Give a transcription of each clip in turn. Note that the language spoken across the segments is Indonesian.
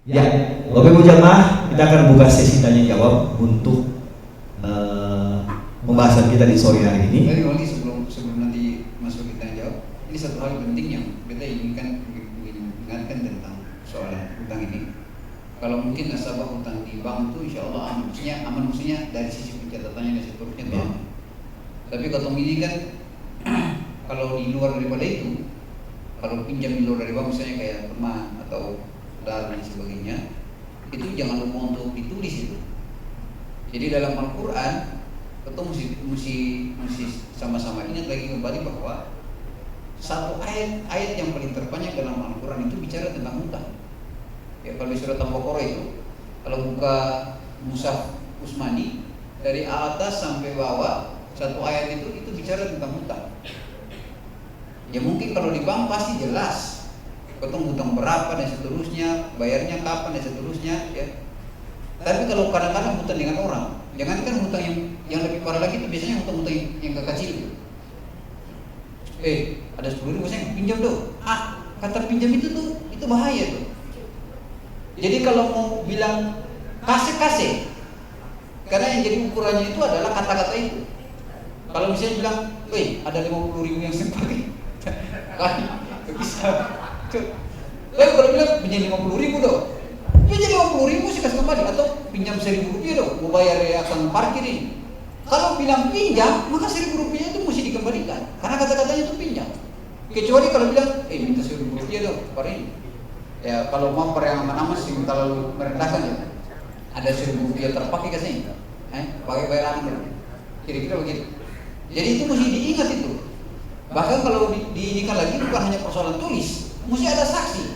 Ya, Bapak Ibu jamaah, kita akan buka sesi tanya jawab untuk pembahasan kita di sore hari ini. Jadi Wali, sebelum nanti masuk kita jawab, ini satu hal penting yang kita inginkan ingatkan tentang soal hutang ini. Kalau mungkin nasabah hutang di bank itu insya Allah aman, maksudnya dari sisi pencatatannya dan seterusnya itu aman. Tapi kalau ini kan kalau di luar daripada itu, kalau pinjam di luar dari bank misalnya kayak teman atau dan sebagainya, itu jangan lupa untuk ditulis itu. Jadi dalam Al-Quran kita mesti sama-sama ingat lagi kembali bahwa satu ayat yang paling terbanyak dalam Al-Quran itu bicara tentang hutang. Ya, kalau di surat Al-Baqarah itu, kalau buka Mushaf Utsmani dari atas sampai bawah satu ayat itu bicara tentang hutang. Ya mungkin kalau di bank pasti jelas potong hutang berapa dan seterusnya, bayarnya kapan dan seterusnya, ya. Tapi kalau kadang-kadang hutang dengan orang, jangankan hutang yang lebih parah lagi itu biasanya hutang-hutang yang kecil. Ada 10.000 saya pinjam dong. Kata pinjam itu bahaya tuh. Jadi kalau mau bilang kasih, karena yang jadi ukurannya itu adalah kata-kata itu. Kalau misalnya bilang, ada 50.000 yang saya pakai, bisa. Lalu kalau bilang pinjam 50.000 dong, pinjam 50.000 sih kasih kembali, atau pinjam 1.000 rupiah dong, mau bayar akan parkir ini. Kalau bilang pinjam, maka 1.000 rupiah itu mesti dikembalikan, karena kata-katanya itu pinjam. Kecuali kalau bilang, minta 1.000 rupiah dong, par ini. Ya kalau mamper yang aman-aman sih terlalu merendahkan ya. Ada 1.000 rupiah terpakai kasih, pakai bayar aman, kira-kira begitu. Jadi itu mesti diingat itu. Bahkan kalau diinginkan lagi bukan hanya persoalan tulis, mesti ada saksi.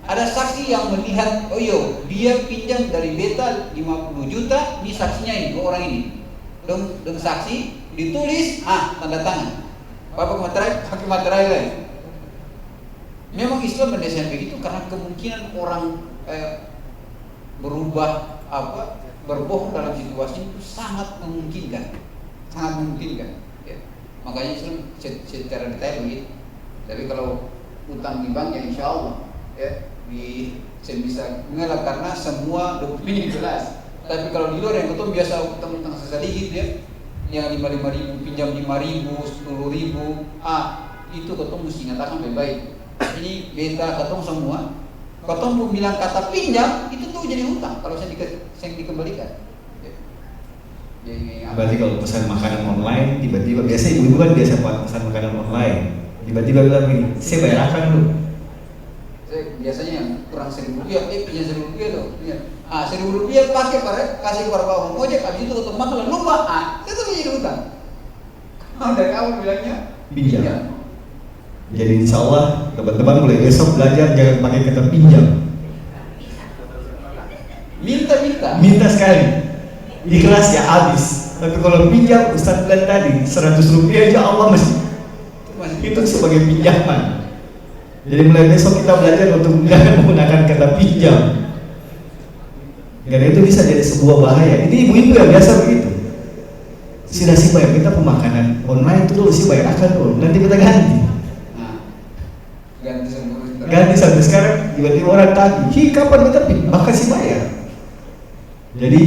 Ada saksi yang melihat, dia pinjam dari beta 50 juta, ini saksinya ini, 2 orang ini. Dengan saksi, ditulis, tanda tangan. Pakai materai lain. Memang Islam mendesain begitu karena kemungkinan orang berubah berbohong dalam situasi itu sangat memungkinkan. Ya. Makanya Islam secara detail begitu. Tapi kalau utang di bank ya insya Allah saya bisa mengelak karena semua dokumennya jelas. Tapi kalau di luar yang ketemu biasa utang sedikit ya, yang 5.000 pinjam 5.000, 10.000, itu ketemu mesti nyatakan baik-baik. Ini beta ketemu semua. Ketemu pun bilang kata pinjam itu tuh jadi hutang kalau saya dikembalikan. Berarti kalau pesan makanan online, tiba-tiba biasa ibu-ibu kan biasa pesan makanan online, tiba-tiba bilang gini, saya bayar akan dulu. Saya biasanya yang kurang 1.000 rupiah, pinjam 1.000 rupiah dong. 1.000 rupiah pakai kasih kepada bapak ojek, habis itu ketemu makan lupa, itu jadi hutang. Dari awal bilangnya pinjam. Jadi insya Allah teman-teman mulai besok belajar jangan pakai kata pinjam. Minta sekali. Ikhlas ya habis. Tapi kalau pinjam, Ustaz bilang tadi 100 rupiah aja Allah masih itu sebagai pinjaman. Jadi mulai besok kita belajar untuk jangan menggunakan kata pinjam. Karena itu bisa jadi sebuah bahaya. Ini ibu-ibu yang biasa begitu. Sudah sih bayar kita pemakanan online itu dulu sih bayar akan dulu. Nanti kita ganti. Ganti sampai sekarang tiba-tiba orang tagih. Kapan kita bahkan sih bayar. Jadi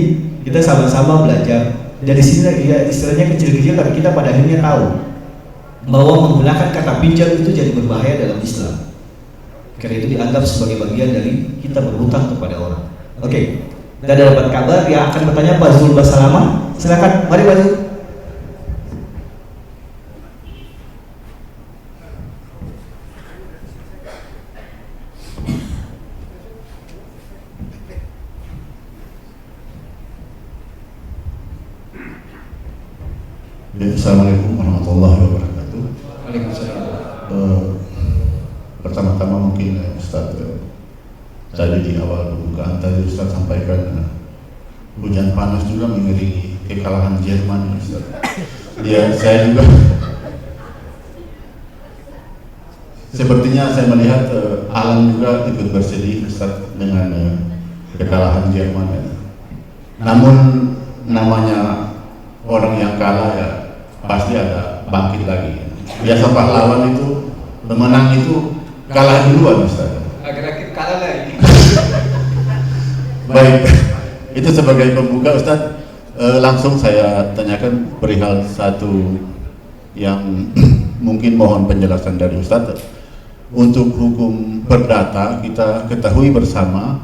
kita sama-sama belajar. Dari sini ya istilahnya kecil-kecil tapi kita pada akhirnya tahu bahwa menggunakan kata pinjam itu jadi berbahaya dalam Islam. Karena itu dianggap sebagai bagian dari kita berhutang kepada orang. Oke. Kita dapat kabar yang akan bertanya Pak Zul Basalama. Silakan, mari Pak Zul. Assalamualaikum warahmatullahi wabarakatuh. Waalaikumsalam. Pertama-tama mungkin Ustaz tadi di awal pembukaan tadi Ustaz sampaikan hujan panas juga mengiringi kekalahan Jerman Ustaz. Ya saya juga sepertinya saya melihat alam juga ikut bersedih Ustaz dengan kekalahan Jerman. Namun namanya orang yang kalah ya pasti ada bangkit lagi. Biasa pahlawan itu pemenang itu kalah duluan Ustaz. Akhir-akhir kalah lagi. Baik, itu sebagai pembuka Ustadz. Langsung saya tanyakan perihal satu yang mungkin mohon penjelasan dari Ustadz. Untuk hukum perdata, kita ketahui bersama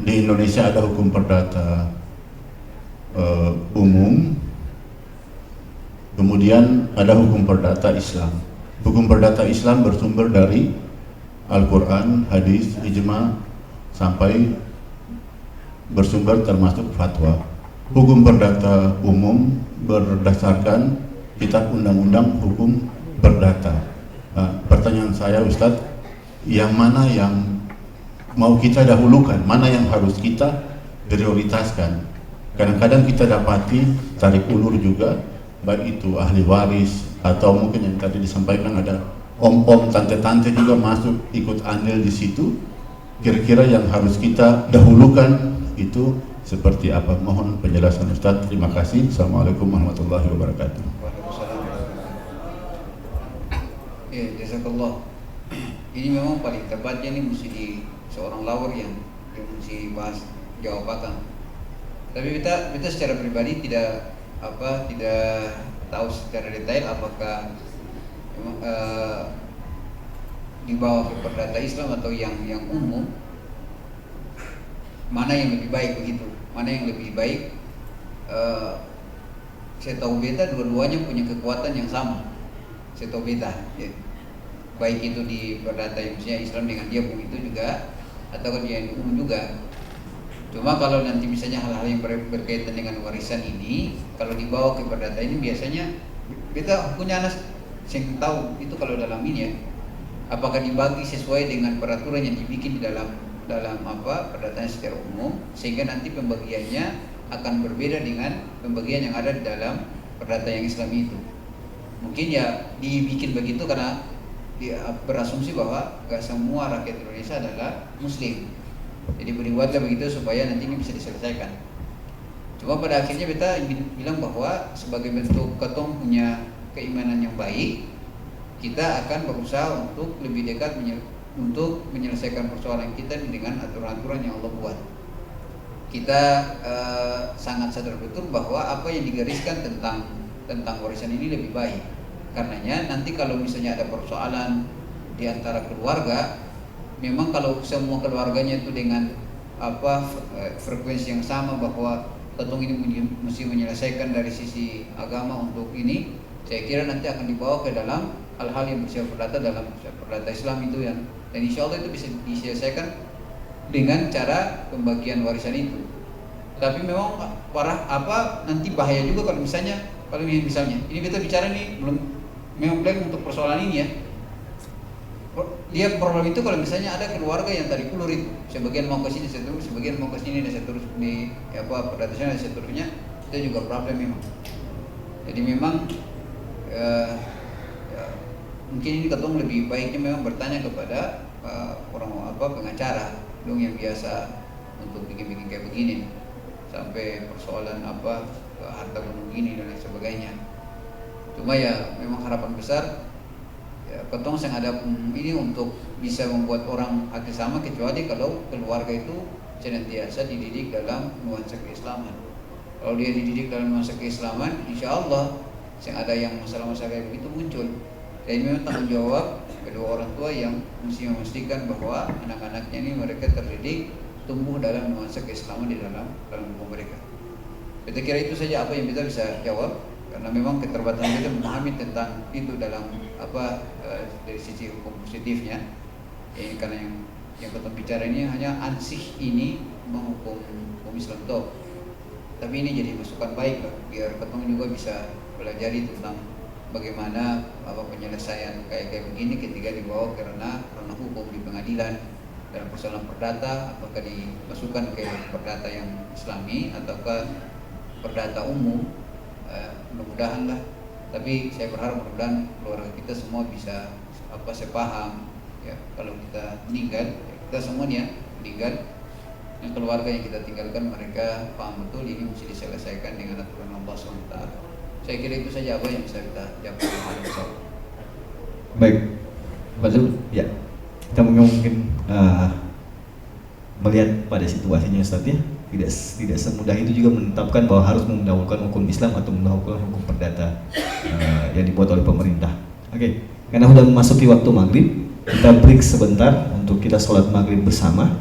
di Indonesia ada hukum perdata umum, kemudian ada hukum perdata Islam. Hukum perdata Islam bersumber dari Al-Quran, hadis, ijma, sampai bersumber termasuk fatwa. Hukum perdata umum berdasarkan kitab undang-undang hukum perdata. Pertanyaan saya Ustadz, yang mana yang mau kita dahulukan, mana yang harus kita prioritaskan? Kadang-kadang kita dapati tarik ulur juga, baik itu ahli waris atau mungkin yang tadi disampaikan ada om-om, tante-tante juga masuk ikut andil di situ. Kira-kira yang harus kita dahulukan itu seperti apa? Mohon penjelasan Ustadz. Terima kasih. Assalamualaikum warahmatullahi wabarakatuh. Ya, jazakallah. Ini memang paling tepatnya ini mesti di seorang lawyer yang mesti bahas jawab akan. Tapi kita secara pribadi tidak tahu secara detail apakah dibawa ke perdata Islam atau yang umum, mana yang lebih baik begitu, mana yang lebih baik. Saya tahu beta dua-duanya punya kekuatan yang sama. Saya tahu beta, ya. Baik itu di perdata yang misalnya Islam dengan dia pun itu juga, atau dia yang umum juga. Cuma kalau nanti misalnya hal-hal yang berkaitan dengan warisan ini, kalau dibawa ke perdata ini biasanya beta punya anak yang tahu itu kalau dalam ini ya, apakah dibagi sesuai dengan peraturan yang dibikin di dalam perdatanya secara umum, sehingga nanti pembagiannya akan berbeda dengan pembagian yang ada di dalam perdata yang Islam itu. Mungkin ya dibikin begitu karena dia berasumsi bahwa gak semua rakyat Indonesia adalah Muslim, jadi dibuatlah begitu supaya nanti ini bisa diselesaikan. Cuma pada akhirnya beta ingin bilang bahwa sebagai bentuk ketong punya keimanan yang baik, kita akan berusaha untuk lebih dekat untuk menyelesaikan persoalan kita dengan aturan-aturan yang Allah buat. Kita sangat sadar betul bahwa apa yang digariskan tentang warisan ini lebih baik. Karenanya nanti kalau misalnya ada persoalan di antara keluarga, memang kalau semua keluarganya itu dengan frekuensi yang sama bahwa ketong ini mesti menyelesaikan dari sisi agama untuk ini, saya kira nanti akan dibawa ke dalam hal-hal yang bersifat perdata dalam perdata Islam itu yang, dan insya Allah itu bisa diselesaikan dengan cara pembagian warisan itu. Tapi memang nanti bahaya juga kalau misalnya ini kita bicara nih memang untuk persoalan ini ya. Dia problem itu kalau misalnya ada keluarga yang tarik ulur itu, sebagian mau ke sini, sebagian mau ke sini, dan seterus di perdatasnya dan seterusnya, itu juga problem memang. Jadi memang mungkin ini ketong lebih baiknya memang bertanya kepada orang pengacara dong yang biasa untuk bikin kayak begini, sampai persoalan harta gunung gini dan lain sebagainya. Cuma ya memang harapan besar ya, ketong yang ada ini untuk bisa membuat orang hati sama, kecuali kalau keluarga itu senantiasa dididik dalam nuansa keislaman. Kalau dia dididik dalam nuansa keislaman, insya Allah yang ada yang masalah-masalah kayak begitu muncul. Dan memang tanggung jawab kedua orang tua yang mesti memastikan bahwa anak-anaknya ini mereka terdidik tumbuh dalam nuansa keislaman di dalam hukum mereka. Kita kira itu saja apa yang kita bisa jawab, karena memang keterbatasan kita memahami tentang itu dalam dari sisi hukum positifnya. Ini karena yang kita bicara ini hanya ansih ini menghukum Islam toh. Tapi ini jadi masukan baik lah, biar ketemu juga bisa pelajari tentang bagaimana penyelesaian kayak begini ketika dibawa karena hukum di pengadilan dalam persoalan perdata, apakah dimasukkan ke perdata yang Islami ataukah perdata umum. Mudah-mudahan lah, tapi saya berharap mudah-mudahan keluarga kita semua bisa sepaham ya, kalau kita meninggal ya, kita semua nih ya meninggal, yang keluarga yang kita tinggalkan mereka paham betul ini mesti diselesaikan dengan aturan Allah SWT. Saya kira itu saja apa yang bisa kita jawab. Baik, Pak Zul, ya kita mungkin melihat pada situasinya Ustaz ya. Tidak semudah itu juga menetapkan bahwa harus mendahulukan hukum Islam atau mendahulukan hukum perdata yang dibuat oleh pemerintah. Oke, karena sudah memasuki waktu maghrib, kita break sebentar untuk kita sholat maghrib bersama.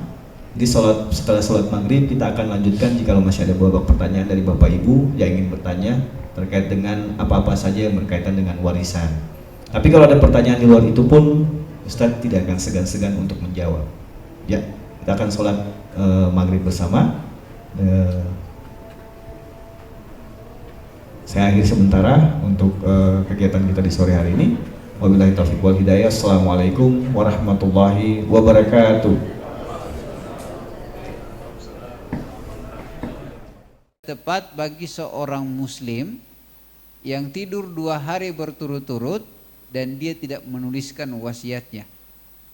Jadi setelah sholat maghrib kita akan lanjutkan jika masih ada beberapa pertanyaan dari Bapak Ibu yang ingin bertanya terkait dengan apa-apa saja yang berkaitan dengan warisan. Tapi kalau ada pertanyaan di luar itu pun Ustadz tidak akan segan-segan untuk menjawab. Ya, kita akan sholat maghrib bersama. Saya akhiri sementara untuk kegiatan kita di sore hari ini. Wabillahi taufiq wal hidayah. Assalamualaikum warahmatullahi wabarakatuh. Tepat bagi seorang muslim yang tidur 2 hari berturut-turut dan dia tidak menuliskan wasiatnya.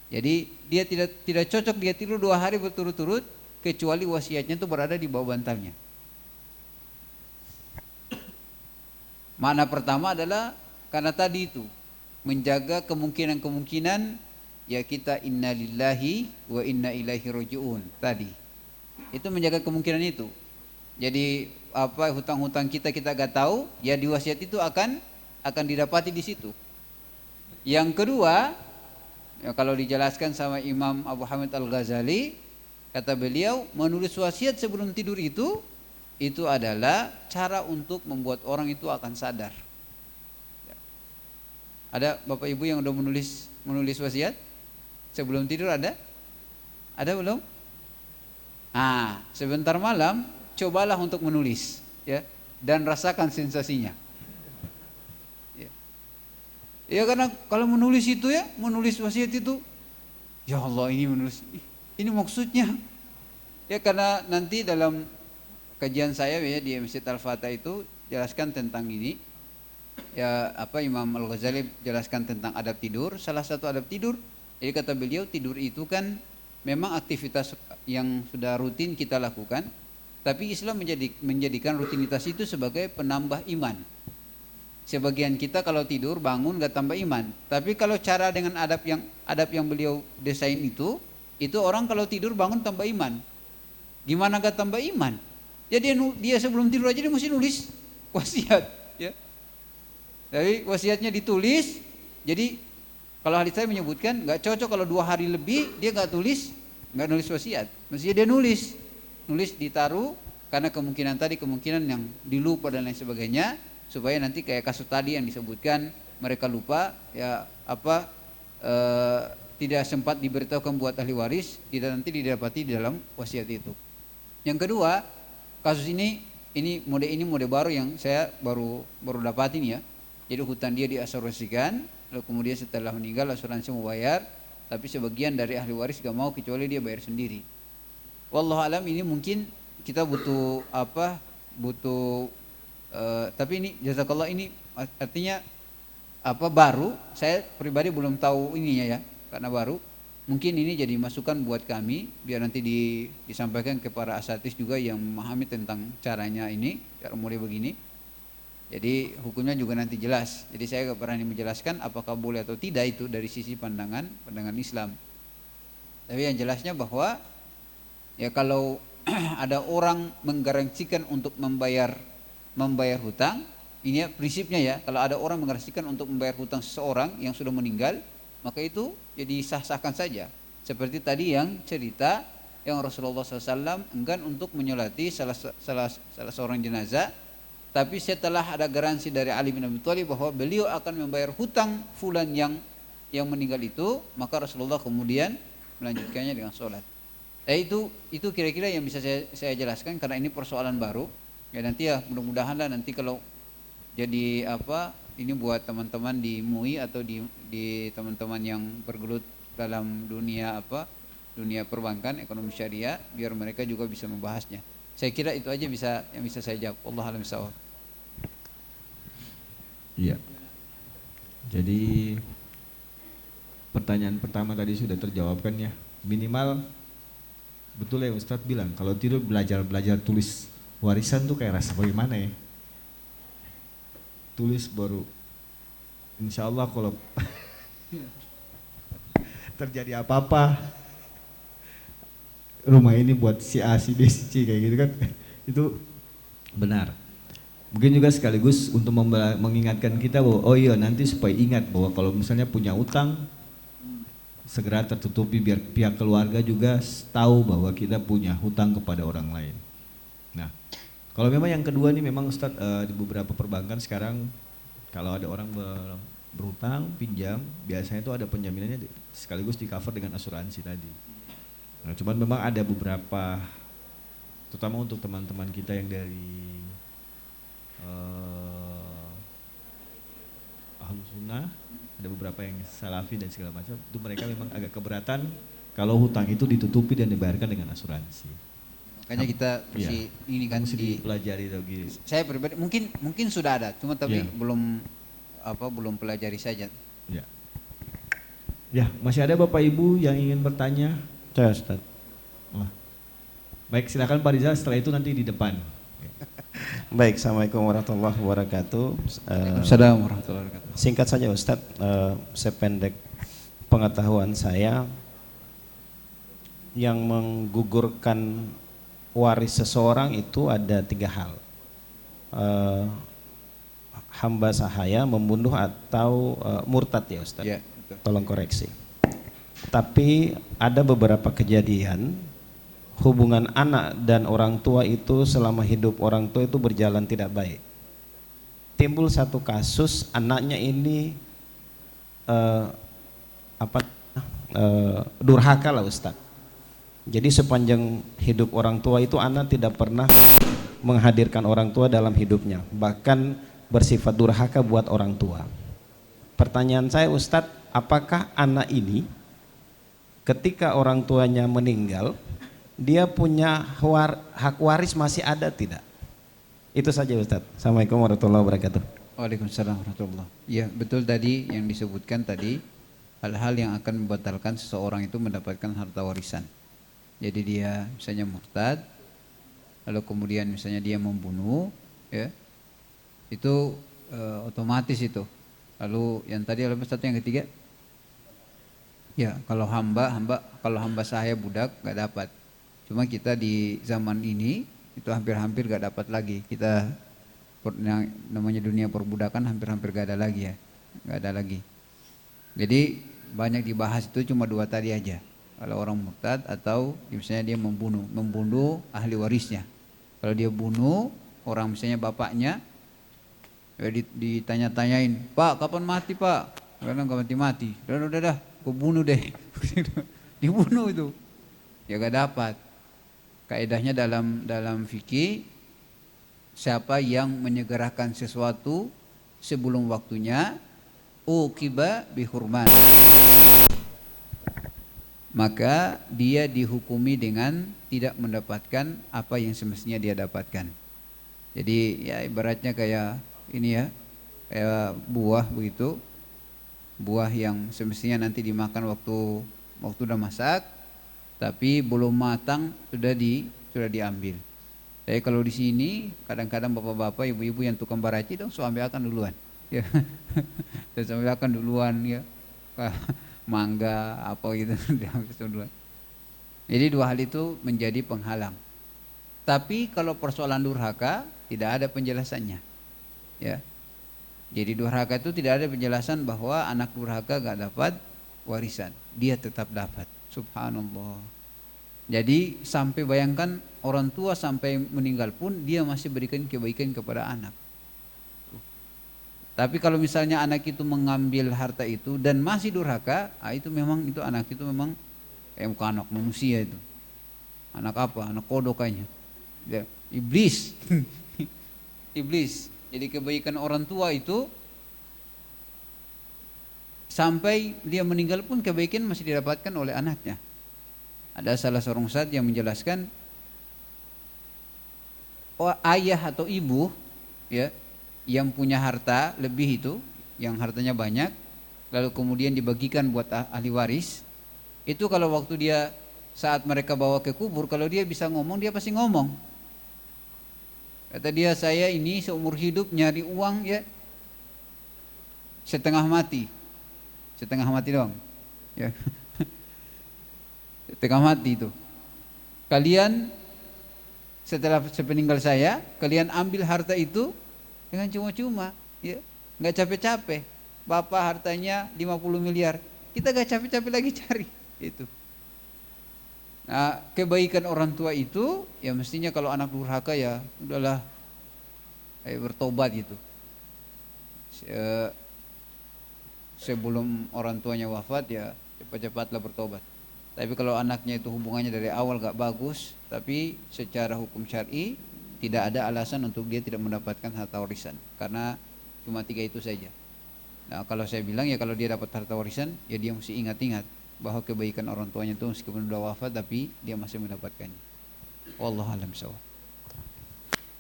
Jadi dia tidak cocok dia tidur 2 hari berturut-turut kecuali wasiatnya itu berada di bawah bantalnya. Makna pertama adalah karena tadi itu menjaga kemungkinan-kemungkinan ya kita innalillahi wa inna ilaihi rajiun tadi. Itu menjaga kemungkinan itu. Jadi apa hutang-hutang kita gak tahu, ya di wasiat itu akan didapati di situ. Yang kedua, ya kalau dijelaskan sama Imam Abu Hamid Al-Ghazali, kata beliau, menulis wasiat sebelum tidur itu adalah cara untuk membuat orang itu akan sadar. Ya. Ada Bapak Ibu yang udah menulis wasiat sebelum tidur ada? Ada belum? Sebentar malam cobalah untuk menulis, ya, dan rasakan sensasinya. Ya karena kalau menulis itu ya, menulis wasiat itu, ya Allah ini menulis. Ini maksudnya ya karena nanti dalam kajian saya ya di Masjid Al-Fatah itu jelaskan tentang ini ya apa Imam Al-Ghazali jelaskan tentang adab tidur. Salah satu adab tidur, jadi kata beliau tidur itu kan memang aktivitas yang sudah rutin kita lakukan, tapi Islam menjadikan rutinitas itu sebagai penambah iman. Sebagian kita kalau tidur bangun gak tambah iman, tapi kalau cara dengan adab yang beliau desain itu orang kalau tidur bangun tambah iman. Gimana gak tambah iman? Jadi dia sebelum tidur aja dia mesti nulis wasiat, ya. Tapi wasiatnya ditulis. Jadi kalau hadis saya menyebutkan gak cocok kalau 2 hari lebih dia gak nulis wasiat. Mestinya dia nulis ditaruh karena kemungkinan yang dilupa dan lain sebagainya, supaya nanti kayak kasus tadi yang disebutkan mereka lupa ya tidak sempat diberitahukan buat ahli waris, tidak nanti didapati di dalam wasiat itu. Yang kedua, kasus ini mode baru yang saya baru dapatin ya. Jadi hutan dia diasuransikan, lalu kemudian setelah meninggal asuransi mau bayar, tapi sebagian dari ahli waris gak mau kecuali dia bayar sendiri. Wallahu alam, ini mungkin kita butuh tapi ini jazakallah, ini artinya baru, saya pribadi belum tahu ininya ya, karena baru. Mungkin ini jadi masukan buat kami biar nanti disampaikan ke para asatidz juga yang memahami tentang caranya ini, cara mulai begini. Jadi hukumnya juga nanti jelas. Jadi saya gak pernah menjelaskan apakah boleh atau tidak itu dari sisi pandangan Islam. Tapi yang jelasnya bahwa ya kalau ada orang menggaransikan untuk membayar hutang, ini ya prinsipnya ya, kalau ada orang menggaransikan untuk membayar hutang seseorang yang sudah meninggal, maka itu jadi sah-sahkan saja. Seperti tadi yang cerita yang Rasulullah SAW enggan untuk menyolati salah seorang jenazah, tapi setelah ada garansi dari Ali bin Abi Thalib bahwa beliau akan membayar hutang fulan yang meninggal itu, maka Rasulullah kemudian melanjutkannya dengan sholat. Itu kira-kira yang bisa saya jelaskan karena ini persoalan baru. Ya nanti ya mudah-mudahan lah nanti kalau jadi ini buat teman-teman di MUI atau di teman-teman yang bergelut dalam dunia perbankan, ekonomi syariah, biar mereka juga bisa membahasnya. Saya kira itu aja yang bisa saya jawab. Wallahu a'lam bishawab. Iya. Jadi pertanyaan pertama tadi sudah terjawabkan ya. Minimal betul ya Ustadz bilang kalau tidur belajar tulis warisan tuh kayak rasa bagaimana ya? Tulis baru insya Allah kalau terjadi apa-apa rumah ini buat si A, si B, si C kayak gitu kan. Itu benar. Mungkin juga sekaligus untuk mengingatkan kita bahwa oh iya nanti supaya ingat bahwa kalau misalnya punya utang segera tertutupi biar pihak keluarga juga tahu bahwa kita punya hutang kepada orang lain. Nah, kalau memang yang kedua nih memang Ustadz di beberapa perbankan sekarang kalau ada orang berutang, pinjam, biasanya itu ada penjaminannya sekaligus di cover dengan asuransi tadi. Nah, cuman memang ada beberapa, terutama untuk teman-teman kita yang dari Ahlus Sunnah, ada beberapa yang Salafi dan segala macam, itu mereka memang agak keberatan kalau hutang itu ditutupi dan dibayarkan dengan asuransi. Makanya kita mesti ini kan mesti dipelajari lagi. Saya pribadi mungkin sudah ada, cuma tapi belum pelajari saja. Ya. Ya, masih ada Bapak Ibu yang ingin bertanya? Saya Ustaz. Baik, silakan Pak Rizal, setelah itu nanti di depan. Baik, Assalamualaikum warahmatullahi wabarakatuh. Assalamualaikum warahmatullahi wabarakatuh. Singkat saja Ustadz, sependek pengetahuan saya, yang menggugurkan waris seseorang itu ada 3 hal. Hamba sahaya, membunuh atau murtad ya Ustadz. Ya, tolong koreksi. Tapi ada beberapa kejadian hubungan anak dan orang tua itu selama hidup orang tua itu berjalan tidak baik. Timbul satu kasus, anaknya ini durhaka lah Ustaz. Jadi sepanjang hidup orang tua itu anak tidak pernah menghadirkan orang tua dalam hidupnya, bahkan bersifat durhaka buat orang tua. Pertanyaan saya Ustadz, apakah anak ini ketika orang tuanya meninggal dia punya hak waris masih ada tidak? Itu saja Ustadz. Assalamualaikum warahmatullahi wabarakatuh. Waalaikumsalam warahmatullahi wabarakatuh. Ya, betul tadi yang disebutkan tadi, hal-hal yang akan membatalkan seseorang itu mendapatkan harta warisan. Jadi dia misalnya murtad, lalu kemudian misalnya dia membunuh, ya, itu otomatis itu. Lalu yang tadi apa satu yang ketiga? Ya, kalau hamba sahaya budak nggak dapat. Cuma kita di zaman ini itu hampir-hampir gak dapat lagi. Kita yang namanya dunia perbudakan hampir-hampir gak ada lagi ya, gak ada lagi. Jadi banyak dibahas itu cuma 2 tadi aja. Kalau orang murtad atau misalnya dia membunuh ahli warisnya. Kalau dia bunuh orang misalnya bapaknya, ya ditanya-tanyain, Pak kapan mati Pak? Karena gak mati-mati. Udah, gue bunuh deh. Dibunuh itu, ya gak dapat. Kaedahnya dalam fikih, siapa yang menyegerakan sesuatu sebelum waktunya, uqiba bihurman, maka dia dihukumi dengan tidak mendapatkan apa yang semestinya dia dapatkan. Jadi ya ibaratnya kayak ini ya, kayak buah begitu, buah yang semestinya nanti dimakan waktu udah masak, tapi belum matang sudah diambil. Jadi kalau di sini kadang-kadang bapak-bapak, ibu-ibu yang tukang baraci dong suami akan duluan, ya, suami akan duluan ya, mangga apa gitu diambil duluan. Jadi 2 hal itu menjadi penghalang. Tapi kalau persoalan durhaka tidak ada penjelasannya, ya. Jadi durhaka itu tidak ada penjelasan bahwa anak durhaka gak dapat warisan, dia tetap dapat. Subhanallah. Jadi sampai bayangkan orang tua sampai meninggal pun dia masih berikan kebaikan kepada anak. Tapi kalau misalnya anak itu mengambil harta itu dan masih durhaka, itu memang itu anak itu memang bukan anak manusia itu. Anak apa? Anak kodok kayaknya. Ya, iblis. Iblis. Jadi kebaikan orang tua itu sampai dia meninggal pun kebaikan masih didapatkan oleh anaknya. Ada salah seorang ustadz yang menjelaskan, ayah atau ibu ya yang punya harta lebih itu, yang hartanya banyak, lalu kemudian dibagikan buat ahli waris, itu kalau waktu dia saat mereka bawa ke kubur, kalau dia bisa ngomong dia pasti ngomong. Kata dia, saya ini seumur hidup nyari uang ya setengah mati doang, ya. Setengah mati itu. kalian setelah sepeninggal saya, kalian ambil harta itu dengan cuma-cuma, ya, nggak capek-capek. Bapak hartanya 50 miliar, kita nggak capek-capek lagi cari itu. Nah, kebaikan orang tua itu ya mestinya kalau anak durhaka ya udahlah, bertobat gitu. Sebelum orang tuanya wafat ya cepat-cepatlah bertobat. Tapi kalau anaknya itu hubungannya dari awal gak bagus, tapi secara hukum syar'i tidak ada alasan untuk dia tidak mendapatkan harta warisan, karena cuma 3 itu saja. Nah, kalau saya bilang ya kalau dia dapat harta warisan ya dia mesti ingat-ingat bahwa kebaikan orang tuanya itu meskipun sudah wafat tapi dia masih mendapatkannya. Wallahu a'lam bishawab.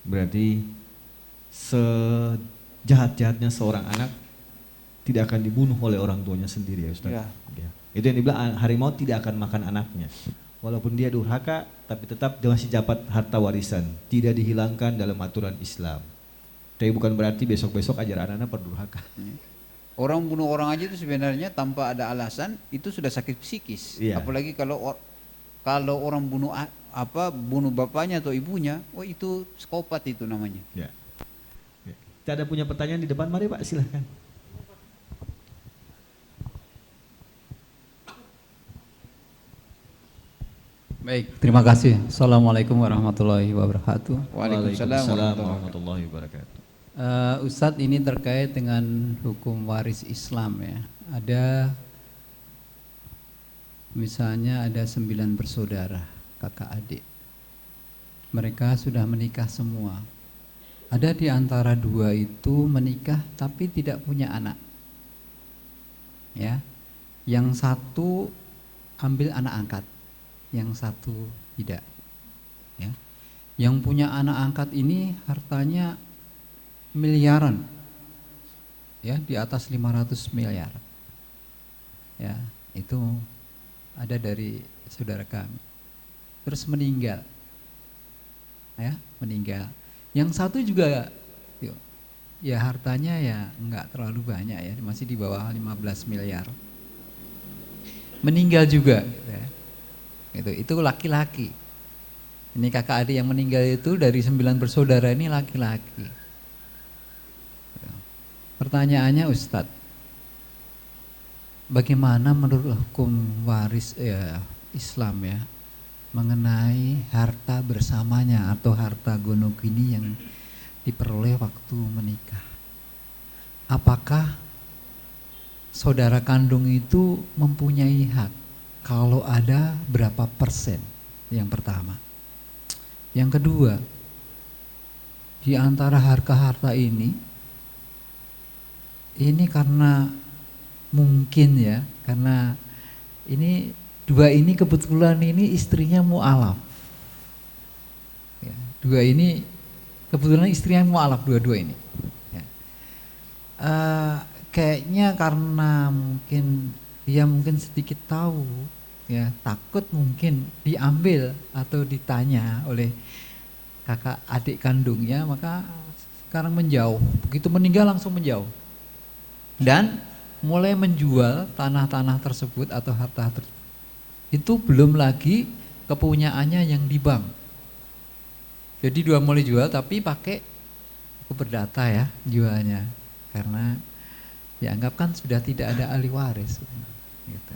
Berarti sejahat-jahatnya seorang anak tidak akan dibunuh oleh orang tuanya sendiri ya Ustaz. Ya. Ya. Itu yang dibilang harimau tidak akan makan anaknya. Walaupun dia durhaka tapi tetap masih dapat harta warisan, tidak dihilangkan dalam aturan Islam. Tapi bukan berarti besok-besok ajar anak-anak berdurhaka. Orang bunuh orang aja itu sebenarnya tanpa ada alasan itu sudah sakit psikis. Iya. Apalagi kalau orang bunuh bunuh bapaknya atau ibunya, oh itu psikopat itu namanya. Ya. Ya. Kita ada punya pertanyaan di depan, mari Pak silahkan. Baik, terima kasih. Assalamualaikum warahmatullahi wabarakatuh. Waalaikumsalam warahmatullahi wabarakatuh. Ustadz, ini terkait dengan hukum waris Islam ya. Ada misalnya ada 9 bersaudara, kakak adik. Mereka sudah menikah semua. Ada di antara 2 itu menikah tapi tidak punya anak. Ya. Yang satu ambil anak angkat, yang satu tidak. Ya. Yang punya anak angkat ini hartanya miliaran, ya, di atas 500 miliar. Ya, itu ada dari saudara kami. Terus meninggal, ya, meninggal. Yang satu juga, ya hartanya ya enggak terlalu banyak ya, masih di bawah 15 miliar. Meninggal juga, gitu ya. Itu laki-laki. Ini kakak adik yang meninggal itu dari 9 bersaudara ini laki-laki. Pertanyaannya Ustadz, bagaimana menurut hukum waris Islam ya mengenai harta bersamanya atau harta gonogini yang diperoleh waktu menikah? Apakah saudara kandung itu mempunyai hak? Kalau ada berapa persen? Yang pertama. Yang kedua, di antara harta-harta ini karena mungkin ya, karena ini 2 ini kebetulan ini istrinya mu'alaf. Ya, 2 ini kebetulan istrinya mu'alaf, 2 ini. Ya. Kayaknya karena mungkin dia sedikit tahu, ya, takut mungkin diambil atau ditanya oleh kakak adik kandungnya, maka sekarang menjauh. Begitu meninggal langsung menjauh. Dan mulai menjual tanah-tanah tersebut atau harta tersebut. Itu belum lagi kepunyaannya yang di bank. Jadi 2 mulai jual tapi pakai buku perdata ya jualnya. Karena dianggap kan sudah tidak ada ahli waris. Gitu.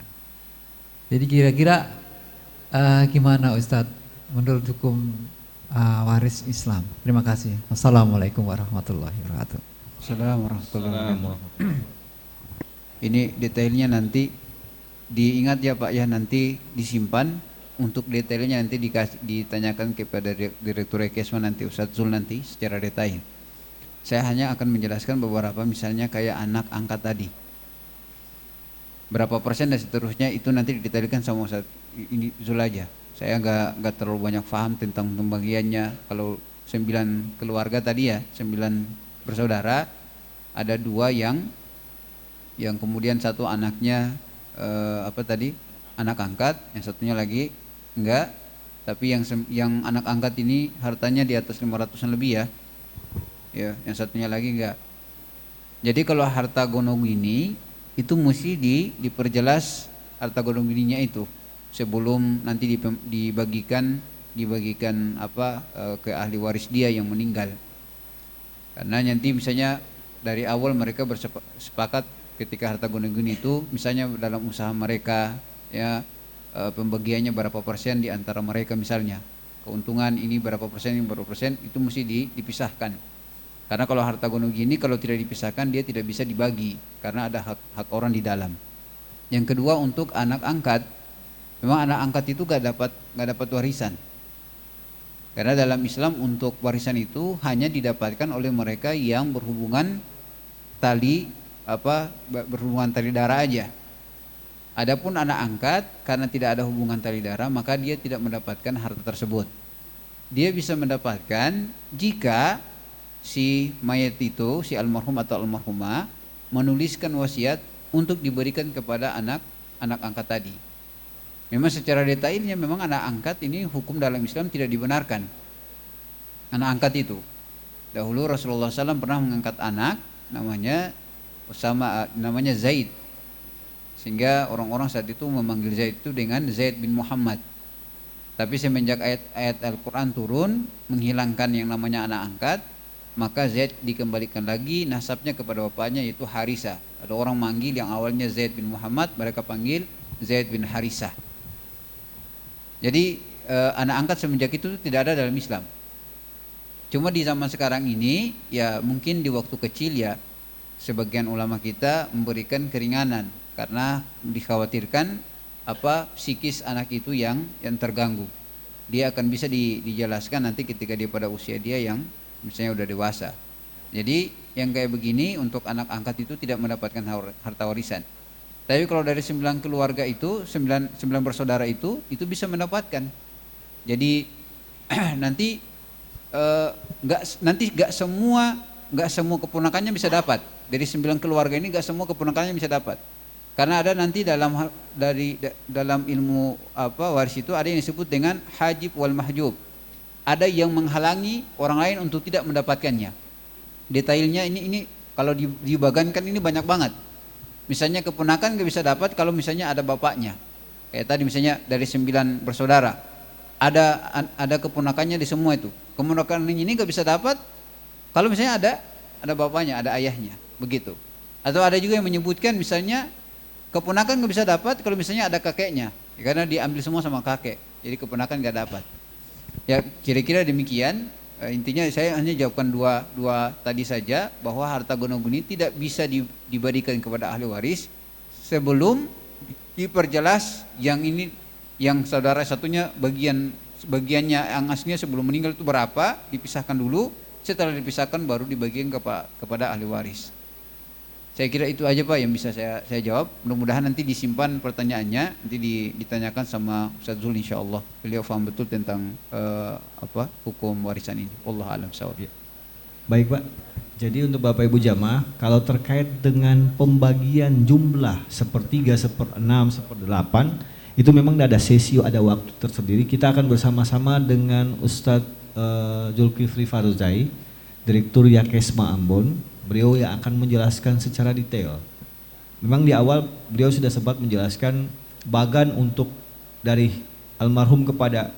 Jadi kira-kira gimana Ustadz menurut hukum waris Islam? Terima kasih. Wassalamualaikum warahmatullahi wabarakatuh. Assalamualaikum warahmatullahi wabarakatuh. Ini detailnya nanti diingat ya Pak ya, nanti disimpan untuk detailnya nanti ditanyakan kepada Direktur Rekesma nanti Ustadz Zul nanti secara detail. Saya hanya akan menjelaskan beberapa misalnya kayak anak angkat tadi. Berapa persen dan seterusnya itu nanti didetailkan sama Ustadz ini Zul aja. Saya nggak terlalu banyak paham tentang pembagiannya. Kalau 9 keluarga tadi ya, 9 bersaudara, ada 2 yang kemudian satu anaknya anak angkat, yang satunya lagi enggak, tapi yang anak angkat ini hartanya di atas 500-an lebih ya. Ya, yang satunya lagi enggak. Jadi kalau harta gonogini itu mesti diperjelas harta gonogininya itu sebelum nanti dibagikan dibagikan ke ahli waris dia yang meninggal. Karena nanti misalnya dari awal mereka bersepakat ketika harta gono-guni itu, misalnya dalam usaha mereka ya, pembagiannya berapa persen di antara mereka, misalnya keuntungan ini berapa persen, ini berapa persen, itu mesti dipisahkan. Karena kalau harta gono-guni kalau tidak dipisahkan dia tidak bisa dibagi karena ada hak orang di dalam. Yang kedua, untuk anak angkat, memang anak angkat itu gak dapat warisan. Karena dalam Islam untuk warisan itu hanya didapatkan oleh mereka yang berhubungan tali darah aja. Adapun anak angkat, karena tidak ada hubungan tali darah, maka dia tidak mendapatkan harta tersebut. Dia bisa mendapatkan jika si mayat itu, si almarhum atau almarhumah, menuliskan wasiat untuk diberikan kepada anak angkat tadi. Memang secara detailnya memang anak angkat ini hukum dalam Islam tidak dibenarkan. Anak angkat itu, dahulu Rasulullah SAW pernah mengangkat anak namanya Zaid, sehingga orang-orang saat itu memanggil Zaid itu dengan Zaid bin Muhammad. Tapi semenjak ayat Al-Quran turun menghilangkan yang namanya anak angkat, maka Zaid dikembalikan lagi nasabnya kepada bapaknya, yaitu Harisah. Ada orang manggil yang awalnya Zaid bin Muhammad, mereka panggil Zaid bin Harisah. Jadi anak angkat semenjak itu tidak ada dalam Islam. Cuma di zaman sekarang ini ya mungkin di waktu kecil ya sebagian ulama kita memberikan keringanan karena dikhawatirkan psikis anak itu yang terganggu. Dia akan bisa dijelaskan nanti ketika dia pada usia dia yang misalnya udah dewasa. Jadi yang kayak begini untuk anak angkat itu tidak mendapatkan harta warisan. Tapi kalau dari 9 keluarga itu, 9 bersaudara itu bisa mendapatkan. Jadi nanti nggak semua keponakannya bisa dapat. Dari 9 keluarga ini nggak semua keponakannya bisa dapat. Karena ada nanti dalam ilmu waris itu ada yang disebut dengan hajib wal mahjub. Ada yang menghalangi orang lain untuk tidak mendapatkannya. Detailnya ini kalau dibagankan ini banyak banget. Misalnya keponakan nggak bisa dapat kalau misalnya ada bapaknya. Kayak tadi misalnya dari 9 bersaudara, ada keponakannya di semua itu. Keponakan ini nggak bisa dapat kalau misalnya ada bapaknya, ada ayahnya, begitu. Atau ada juga yang menyebutkan misalnya keponakan nggak bisa dapat kalau misalnya ada kakeknya, karena diambil semua sama kakek. Jadi keponakan nggak dapat. Ya kira-kira demikian. Intinya saya hanya jawabkan dua tadi saja, bahwa harta gono-guni tidak bisa diberikan kepada ahli waris sebelum diperjelas yang ini, yang saudara satunya bagiannya yang aslinya sebelum meninggal itu berapa, dipisahkan dulu. Setelah dipisahkan baru dibagikan kepada ahli waris. Saya kira itu aja Pak yang bisa saya jawab. Mudah-mudahan nanti disimpan pertanyaannya, nanti ditanyakan sama Ustaz Zul insyaallah. Beliau paham betul tentang hukum warisan ini. Wallahu a'lam bishawab. Baik Pak. Jadi untuk Bapak Ibu jamaah, kalau terkait dengan pembagian jumlah 1/3, 1/6, 1/8, itu memang ada sesi, ada waktu tersendiri. Kita akan bersama-sama dengan Ustadz Zulkifli Faruzai, Direktur Yakesma Ambon. Beliau yang akan menjelaskan secara detail. Memang di awal beliau sudah sempat menjelaskan bagan untuk dari almarhum kepada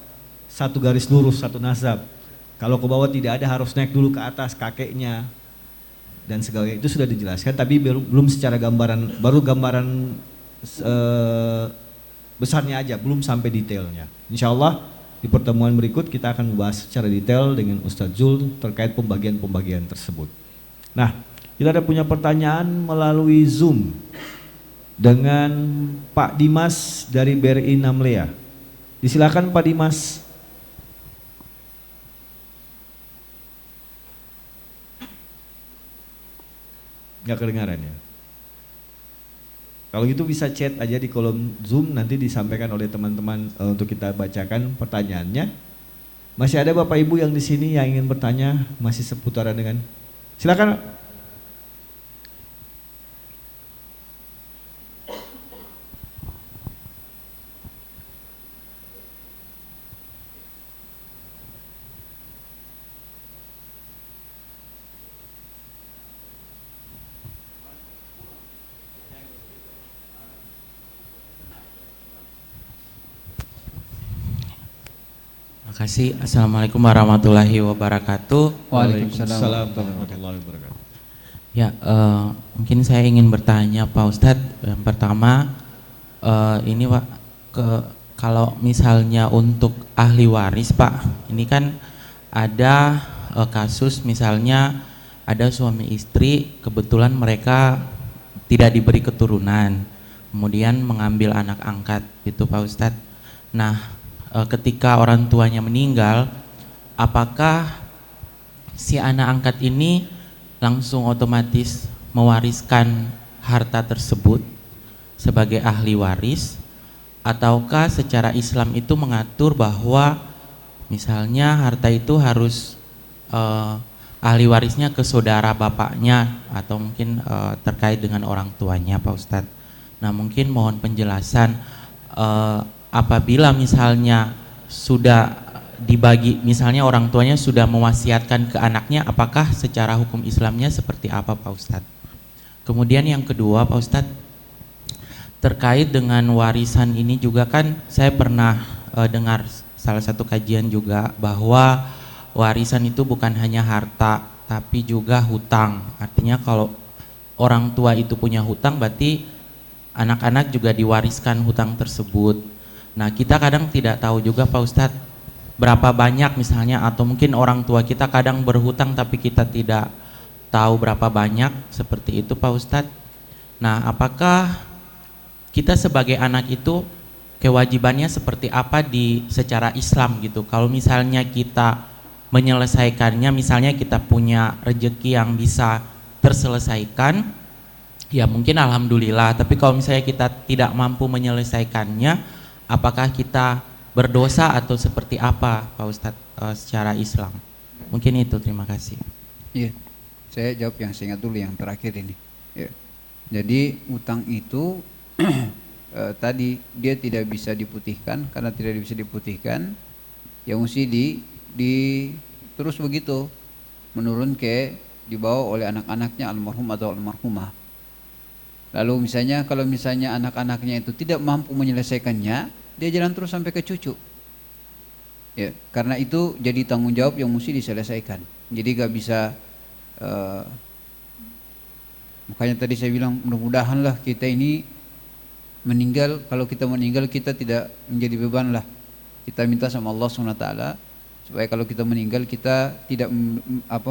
satu garis lurus, satu nasab. Kalau ke bawah tidak ada, harus naik dulu ke atas kakeknya dan segala itu sudah dijelaskan, tapi belum secara gambaran, baru gambaran besarnya aja, belum sampai detailnya. Insya Allah di pertemuan berikut kita akan membahas secara detail dengan Ustadz Zul terkait pembagian-pembagian tersebut. Nah, kita ada punya pertanyaan melalui Zoom dengan Pak Dimas dari BRI Namlea. Disilakan Pak Dimas. Nggak kedengaran ya? Kalau gitu bisa chat aja di kolom Zoom, nanti disampaikan oleh teman-teman untuk kita bacakan pertanyaannya. Masih ada Bapak Ibu yang di sini yang ingin bertanya, masih seputaran dengan, silakan. Makasih. Assalamualaikum warahmatullahi wabarakatuh. Waalaikumsalam warahmatullahi wabarakatuh. Ya, mungkin saya ingin bertanya Pak Ustadz. Yang pertama, ini Pak, kalau misalnya untuk ahli waris Pak, ini kan ada kasus misalnya ada suami istri, kebetulan mereka tidak diberi keturunan, kemudian mengambil anak angkat, gitu Pak Ustadz. Nah, ketika orang tuanya meninggal, apakah si anak angkat ini langsung otomatis mewariskan harta tersebut sebagai ahli waris, ataukah secara Islam itu mengatur bahwa misalnya harta itu harus ahli warisnya ke saudara bapaknya atau mungkin terkait dengan orang tuanya Pak Ustadz. Nah, mungkin mohon penjelasan apabila misalnya sudah dibagi, misalnya orang tuanya sudah mewasiatkan ke anaknya, apakah secara hukum Islamnya seperti apa Pak Ustadz? Kemudian yang kedua Pak Ustadz, terkait dengan warisan ini juga kan saya pernah dengar salah satu kajian juga bahwa warisan itu bukan hanya harta tapi juga hutang. Artinya kalau orang tua itu punya hutang berarti anak-anak juga diwariskan hutang tersebut. Nah, kita kadang tidak tahu juga Pak Ustadz berapa banyak misalnya, atau mungkin orang tua kita kadang berhutang tapi kita tidak tahu berapa banyak, seperti itu Pak Ustadz. Nah, apakah kita sebagai anak itu kewajibannya seperti apa secara Islam gitu? Kalau misalnya kita menyelesaikannya, misalnya kita punya rezeki yang bisa terselesaikan, ya mungkin alhamdulillah. Tapi kalau misalnya kita tidak mampu menyelesaikannya, apakah kita berdosa atau seperti apa Pak Ustadz secara Islam? Mungkin itu, terima kasih. Iya, saya jawab yang saya ingat dulu yang terakhir ini. Ya. Jadi utang itu tadi dia tidak bisa diputihkan, karena tidak bisa diputihkan, yang mesti di terus begitu menurun ke dibawa oleh anak-anaknya almarhum atau almarhumah. Lalu misalnya kalau misalnya anak-anaknya itu tidak mampu menyelesaikannya, dia jalan terus sampai ke cucu. Ya, karena itu jadi tanggung jawab yang mesti diselesaikan. Jadi gak bisa makanya tadi saya bilang mudah-mudahanlah kita ini meninggal, kalau kita meninggal kita tidak menjadi beban lah. Kita minta sama Allah SWT supaya kalau kita meninggal kita tidak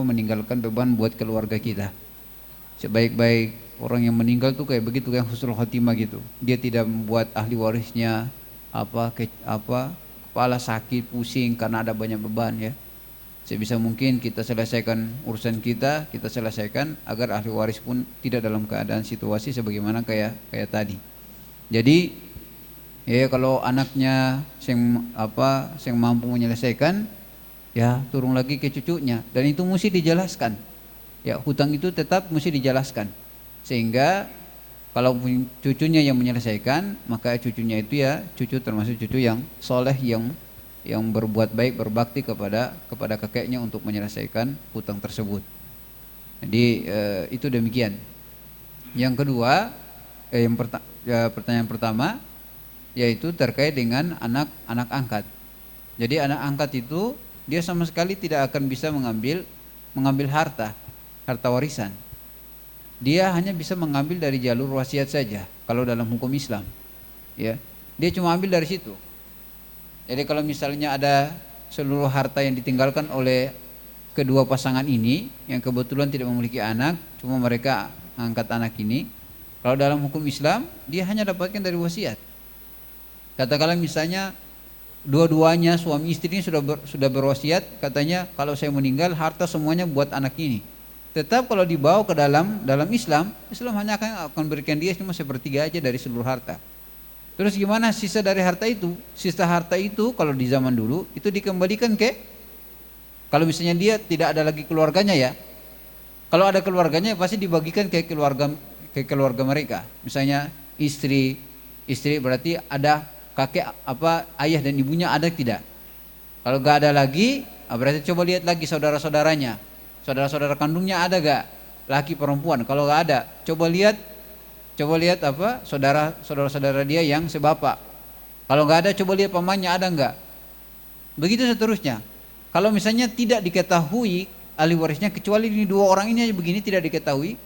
meninggalkan beban buat keluarga kita. Sebaik-baik orang yang meninggal tuh kayak begitu, kayak husnul khotimah gitu. Dia tidak membuat ahli warisnya kepala sakit, pusing karena ada banyak beban ya. Sebisa mungkin kita selesaikan urusan kita selesaikan agar ahli waris pun tidak dalam keadaan situasi sebagaimana kayak tadi. Jadi ya kalau anaknya yang mampu menyelesaikan, ya turun lagi ke cucunya, dan itu mesti dijelaskan. Ya, hutang itu tetap mesti dijelaskan. Sehingga kalau cucunya yang menyelesaikan, maka cucunya itu ya cucu termasuk cucu yang soleh, yang berbuat baik, berbakti kepada kakeknya untuk menyelesaikan hutang tersebut. Jadi itu demikian. Yang kedua, pertanyaan pertama yaitu terkait dengan anak angkat. Jadi anak angkat itu dia sama sekali tidak akan bisa mengambil harta warisan. Dia hanya bisa mengambil dari jalur wasiat saja kalau dalam hukum Islam. Ya, dia cuma ambil dari situ. Jadi kalau misalnya ada seluruh harta yang ditinggalkan oleh kedua pasangan ini yang kebetulan tidak memiliki anak, cuma mereka angkat anak ini, kalau dalam hukum Islam dia hanya dapatkan dari wasiat. Katakanlah misalnya dua-duanya suami istri ini sudah berwasiat, katanya kalau saya meninggal harta semuanya buat anak ini. Tetap kalau dibawa ke dalam Islam hanya akan berikan dia cuma sepertiga aja dari seluruh harta. Terus gimana sisa dari harta itu? Sisa harta itu kalau di zaman dulu itu dikembalikan kalau misalnya dia tidak ada lagi keluarganya ya. Kalau ada keluarganya pasti dibagikan ke keluarga mereka. Misalnya istri berarti ada kakek ayah dan ibunya ada tidak? Kalau gak ada lagi, berarti coba lihat lagi saudara-saudaranya. Saudara-saudara kandungnya ada gak? Laki perempuan. Kalau gak ada, coba lihat saudara-saudara dia yang sebapak. Kalau gak ada, coba lihat pamannya ada gak? Begitu seterusnya. Kalau misalnya tidak diketahui ahli warisnya, kecuali ini dua orang ini aja begini tidak diketahui,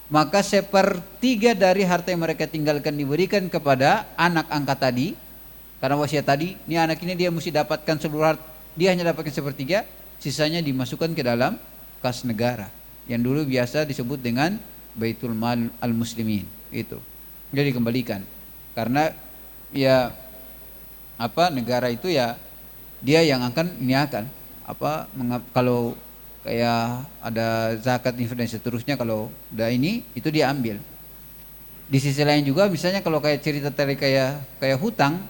maka sepertiga dari harta yang mereka tinggalkan diberikan kepada anak angkat tadi. Karena wasiat tadi, ini anak ini dia mesti dapatkan seluruh harta, dia hanya dapatkan sepertiga, sisanya dimasukkan ke dalam kas negara yang dulu biasa disebut dengan Baitul Mal al-Muslimin. Itu jadi dikembalikan, karena ya negara itu ya dia yang akan kalau kayak ada zakat dan seterusnya, kalau udah ini itu dia ambil. Di sisi lain juga misalnya kalau kayak cerita tadi kayak hutang,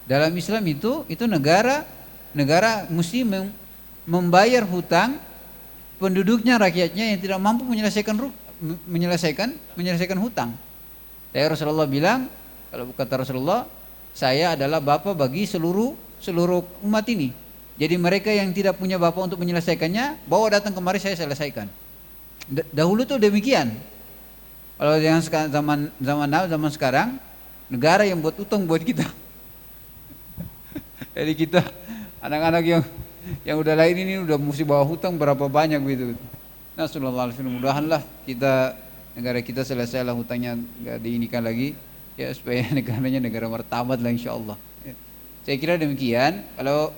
dalam Islam itu negara mesti membayar hutang penduduknya, rakyatnya yang tidak mampu menyelesaikan hutang. Ya, Rasulullah bilang, kalau kata Rasulullah, saya adalah bapak bagi seluruh umat ini. Jadi mereka yang tidak punya bapak untuk menyelesaikannya, bawa datang kemari, saya selesaikan. Dahulu tuh demikian. Kalau yang zaman sekarang, negara yang buat utang buat kita. Jadi kita anak-anak yang udah lain ini udah mesti bawa hutang berapa banyak gitu. Nah, sallallahu alaihi wasallam, mudahanlah negara kita selesailah hutangnya, nggak diinikan lagi ya, supaya negaranya negara martabat lah insyaallah. Ya. Saya kira demikian. Kalau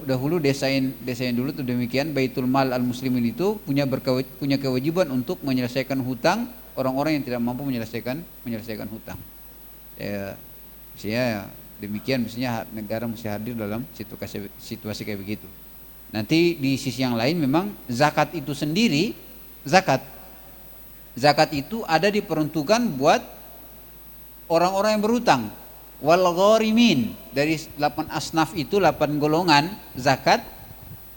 dahulu desain dulu tuh demikian, Baitul Mal al-Muslimin itu punya kewajiban untuk menyelesaikan hutang orang-orang yang tidak mampu menyelesaikan hutang. Ya, mestinya demikian, mestinya negara mesti hadir dalam situasi kayak begitu. Nanti di sisi yang lain memang zakat itu sendiri, zakat itu ada diperuntukkan buat orang-orang yang berhutang. Wal gharimin, dari 8 asnaf itu 8 golongan zakat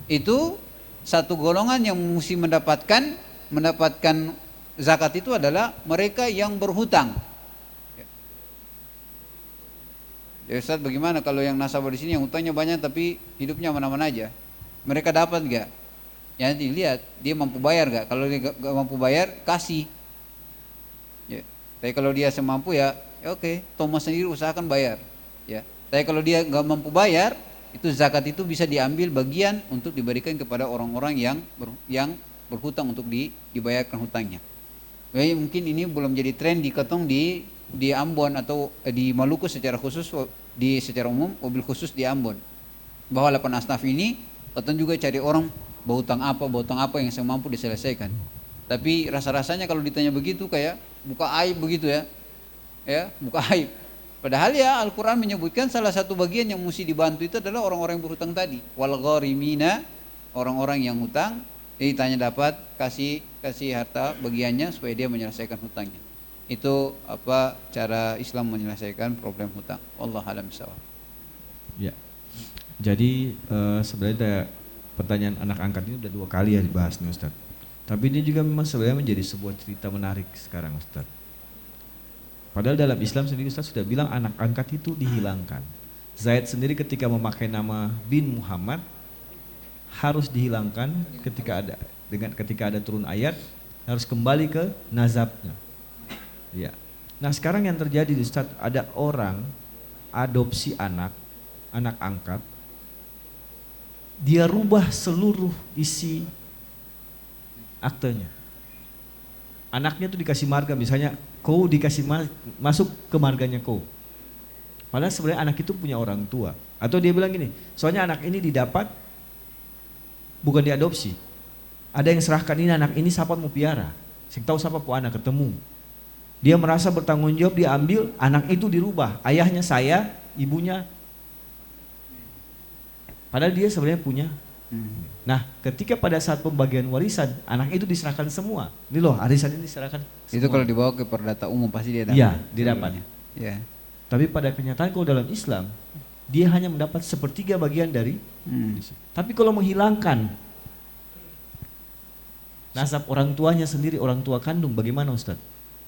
itu, satu golongan yang mesti mendapatkan zakat itu adalah mereka yang berhutang. Ya Ustaz, bagaimana kalau yang nasabah di sini yang hutangnya banyak tapi hidupnya mana-mana aja? Mereka dapat enggak? Ya nanti lihat dia mampu bayar enggak. Kalau dia enggak mampu bayar, kasih. Ya. Tapi kalau dia semampu ya oke, Thomas sendiri usahakan bayar. Ya. Tapi kalau dia enggak mampu bayar, itu zakat itu bisa diambil bagian untuk diberikan kepada orang-orang yang berhutang untuk dibayarkan hutangnya. Ya, mungkin ini belum jadi tren di Ambon atau di Maluku secara khusus, secara umum, mobil khusus di Ambon. Bahwa 8 asnaf ini Katong juga cari orang berhutang apa yang semampu diselesaikan. Tapi rasa-rasanya kalau ditanya begitu kayak buka aib begitu ya. Ya, buka aib. Padahal ya Al-Qur'an menyebutkan salah satu bagian yang mesti dibantu itu adalah orang-orang yang berhutang tadi. Wal gharimina, orang-orang yang hutang, ditanya dapat kasih harta bagiannya supaya dia menyelesaikan hutangnya. Itu cara Islam menyelesaikan problem hutang. Wallahu a'lam bishawab. Ya. Jadi sebenarnya pertanyaan anak angkat ini udah 2 kali ya dibahas nih Ustaz. Tapi ini juga memang sebenarnya menjadi sebuah cerita menarik sekarang Ustaz. Padahal dalam Islam sendiri Ustaz sudah bilang anak angkat itu dihilangkan. Zaid sendiri ketika memakai nama bin Muhammad harus dihilangkan ketika ada turun ayat, harus kembali ke nazabnya. Ya. Nah sekarang yang terjadi Ustaz, ada orang adopsi anak angkat, dia rubah seluruh isi aktenya. Anaknya tuh dikasih marga, misalnya kau dikasih masuk ke marganya kau. Padahal sebenarnya anak itu punya orang tua. Atau dia bilang gini, soalnya anak ini didapat bukan diadopsi. Ada yang serahkan ini anak ini siapa mau piara. Sing tahu siapa pu anak ketemu. Dia merasa bertanggung jawab, dia ambil, anak itu dirubah. Ayahnya saya, ibunya. Padahal dia sebenarnya punya. Nah, ketika pada saat pembagian warisan, anak itu diserahkan semua. Ini loh, arisan ini diserahkan semua. Itu kalau dibawa ke perdata umum pasti dia dapat. Iya, didapat. Ya. Tapi pada kenyataan kalau dalam Islam, dia hanya mendapat 1/3 bagian dari. Tapi kalau menghilangkan nasab orang tuanya sendiri, orang tua kandung, bagaimana Ustaz?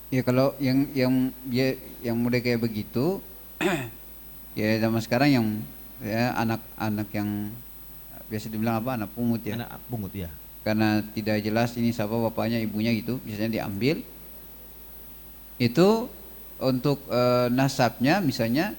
Ya kalau yang muda kayak begitu, ya zaman sekarang yang ya anak yang biasa dibilang anak pungut ya. Anak pungut ya. Karena tidak jelas ini siapa bapaknya, ibunya gitu, biasanya diambil. Itu untuk nasabnya misalnya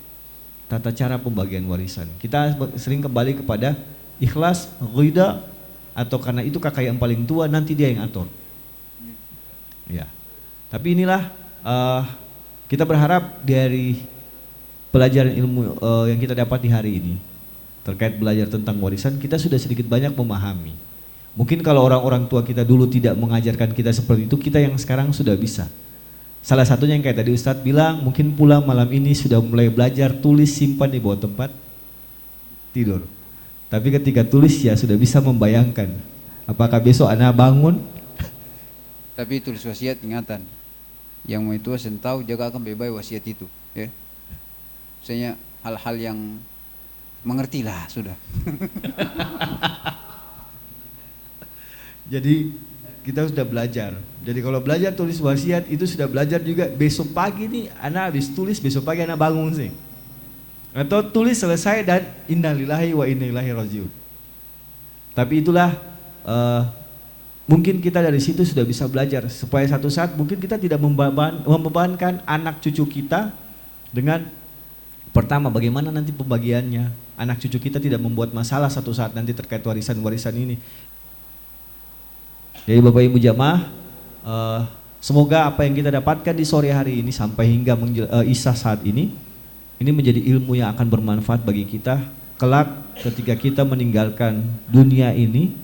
tata cara pembagian warisan. Kita sering kembali kepada ikhlas, ghida, atau karena itu kakak yang paling tua nanti dia yang atur. Ya. Tapi inilah kita berharap dari pelajaran ilmu yang kita dapat di hari ini terkait belajar tentang warisan, kita sudah sedikit banyak memahami. Mungkin kalau orang-orang tua kita dulu tidak mengajarkan kita seperti itu, kita yang sekarang sudah bisa. Salah satunya yang kayak tadi Ustadz bilang, mungkin pula malam ini sudah mulai belajar tulis simpan di bawah tempat tidur. Tapi ketika tulis ya sudah bisa membayangkan apakah besok anak bangun. Tapi tulis wasiat ingatan. Yang mau itu tahu jaga akan bebas wasiat itu, ya. Misalnya hal-hal yang mengertilah sudah. Jadi kita sudah belajar. Jadi kalau belajar tulis wasiat itu sudah belajar juga. Besok pagi nih anak habis tulis, besok pagi anak bangun sih. Atau tulis selesai dan innalillahi wa inna ilaihi rajiun. Tapi itulah mungkin kita dari situ sudah bisa belajar supaya satu saat mungkin kita tidak membebankan anak cucu kita dengan pertama bagaimana nanti pembagiannya. Anak cucu kita tidak membuat masalah satu saat nanti terkait warisan-warisan ini. Jadi Bapak Ibu jamaah, semoga apa yang kita dapatkan di sore hari ini sampai hingga isya saat ini menjadi ilmu yang akan bermanfaat bagi kita kelak ketika kita meninggalkan dunia ini.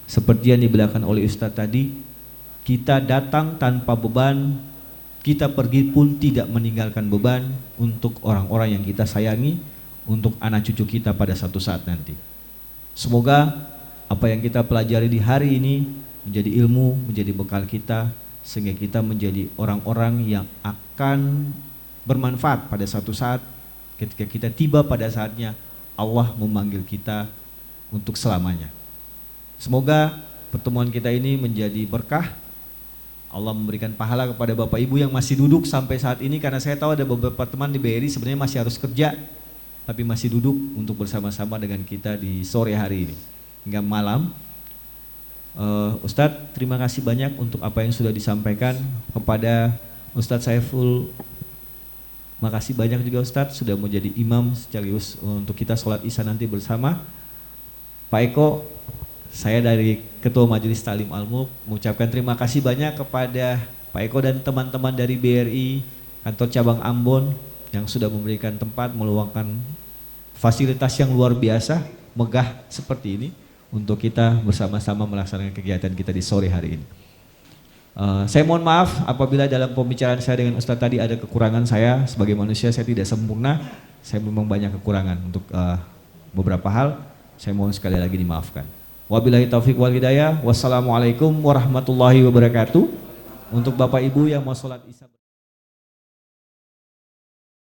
Seperti yang dibilangkan oleh Ustadz tadi, kita datang tanpa beban, kita pergi pun tidak meninggalkan beban untuk orang-orang yang kita sayangi, untuk anak cucu kita pada satu saat nanti. Semoga apa yang kita pelajari di hari ini menjadi ilmu, menjadi bekal kita, sehingga kita menjadi orang-orang yang akan bermanfaat pada satu saat ketika kita tiba pada saatnya Allah memanggil kita untuk selamanya. Semoga pertemuan kita ini menjadi berkah. Allah memberikan pahala kepada Bapak Ibu yang masih duduk sampai saat ini, karena saya tahu ada beberapa teman di BRI sebenarnya masih harus kerja tapi masih duduk untuk bersama-sama dengan kita di sore hari ini hingga malam. Ustadz, terima kasih banyak untuk apa yang sudah disampaikan. Kepada Ustadz Saiful, makasih banyak juga Ustadz sudah menjadi imam sekaligus untuk kita sholat isya nanti bersama. Pak Eko, saya dari Ketua Majelis Ta'lim Al-Mulk mengucapkan terima kasih banyak kepada Pak Eko dan teman-teman dari BRI Kantor Cabang Ambon yang sudah memberikan tempat, meluangkan fasilitas yang luar biasa, megah seperti ini untuk kita bersama-sama melaksanakan kegiatan kita di sore hari ini. Saya mohon maaf apabila dalam pembicaraan saya dengan Ustadz tadi ada kekurangan. Saya sebagai manusia saya tidak sempurna, saya memang banyak kekurangan untuk beberapa hal. Saya mohon sekali lagi dimaafkan. Wabillahi taufiq wal hidayah. Wassalamualaikum warahmatullahi wabarakatuh. Untuk Bapak Ibu yang mau sholat isya